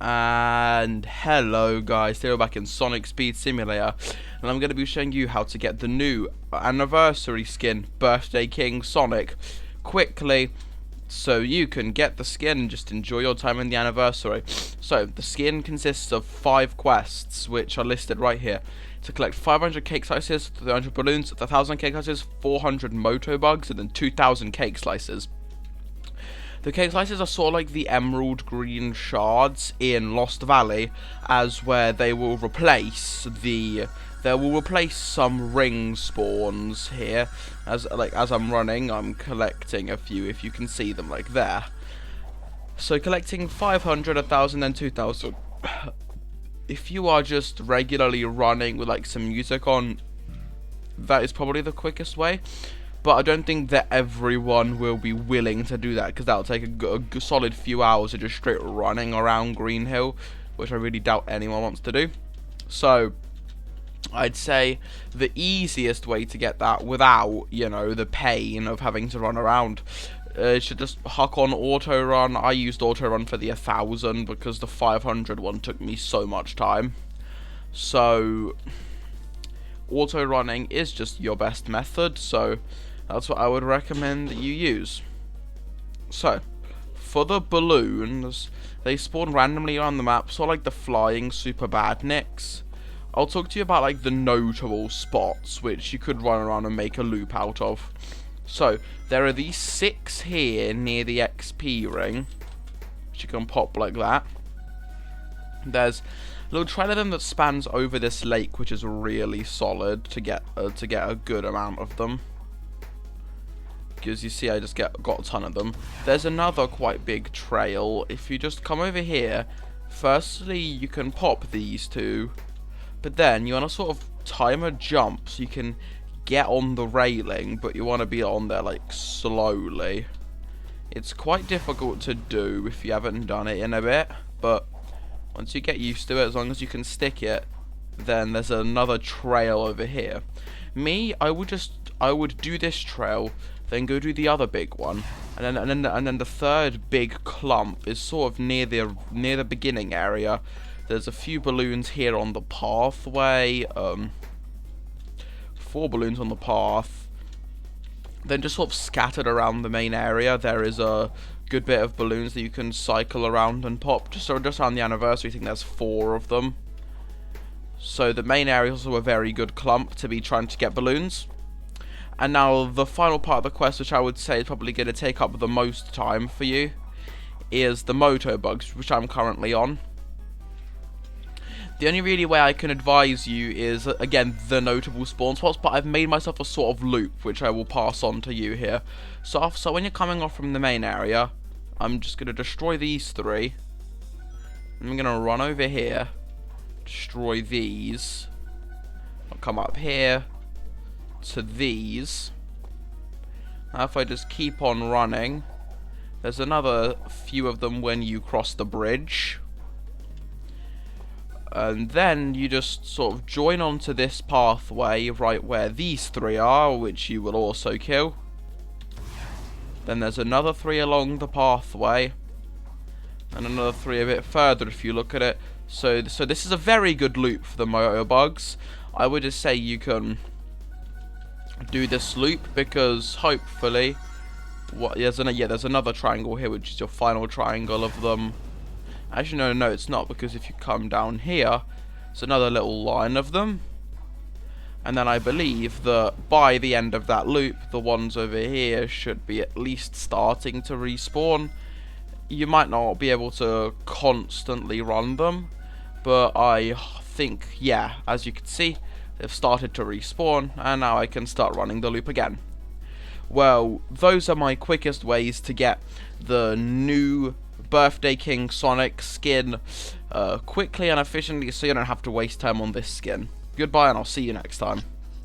And hello guys, today we're back in Sonic Speed Simulator, and I'm going to be showing you how to get the new anniversary skin, Birthday King Sonic, quickly, so you can get the skin and just enjoy your time in the anniversary. So, the skin consists of 5 quests, which are listed right here. To collect 500 cake slices, 300 balloons, 1,000 cake slices, 400 moto bugs, and then 2,000 cake slices. The cake slices are sort of like the emerald green shards in Lost Valley, as where they will replace some ring spawns here. As I'm running, I'm collecting a few, if you can see them like there. So collecting 500, 1,000, and 2,000. If you are just regularly running with like some music on, that is probably the quickest way. But I don't think that everyone will be willing to do that, because that'll take a solid few hours of just straight running around Green Hill, which I really doubt anyone wants to do. So, I'd say the easiest way to get that without, you know, the pain of having to run around, should just huck on auto run. I used auto run for the 1,000 because the 500 one took me so much time. So, auto running is just your best method, so that's what I would recommend that you use. So, for the balloons, they spawn randomly around the map, sort of like the flying super badniks. I'll talk to you about like the notable spots which you could run around and make a loop out of. So, there are these 6 here near the XP ring, which you can pop like that. There's a little trail of them that spans over this lake, which is really solid to get a good amount of them. Because you see, I just got a ton of them. There's another quite big trail. If you just come over here, firstly you can pop these 2, but then you want to sort of time a jump so you can get on the railing, but you want to be on there like slowly. It's quite difficult to do if you haven't done it in a bit, but once you get used to it, as long as you can stick it, then there's another trail over here. I would do this trail, then go do the other big one, and then the third big clump is sort of near the beginning area. There's a few balloons here on the pathway, 4 balloons on the path. Then just sort of scattered around the main area, there is a good bit of balloons that you can cycle around and pop. Just around the anniversary, I think there's 4 of them. So the main area is also a very good clump to be trying to get balloons. And now the final part of the quest, which I would say is probably going to take up the most time for you, is the moto bugs, which I'm currently on. The only really way I can advise you is, again, the notable spawn spots, but I've made myself a sort of loop, which I will pass on to you here. So when you're coming off from the main area, I'm just going to destroy these 3. I'm going to run over here, destroy these. I'll come up here to these. Now if I just keep on running, there's another few of them when you cross the bridge. And then you just sort of join onto this pathway right where these 3 are, which you will also kill. Then there's another 3 along the pathway, and another 3 a bit further if you look at it. So this is a very good loop for the moto bugs. I would just say you can do this loop, because hopefully there's another triangle here, which is your final triangle of them. Actually, no, it's not, because if you come down here, it's another little line of them. And then I believe that by the end of that loop, the ones over here should be at least starting to respawn. You might not be able to constantly run them, but I think, yeah, as you can see, they've started to respawn, and now I can start running the loop again. Well, those are my quickest ways to get the new Birthday King Sonic skin quickly and efficiently, so you don't have to waste time on this skin. Goodbye, and I'll see you next time.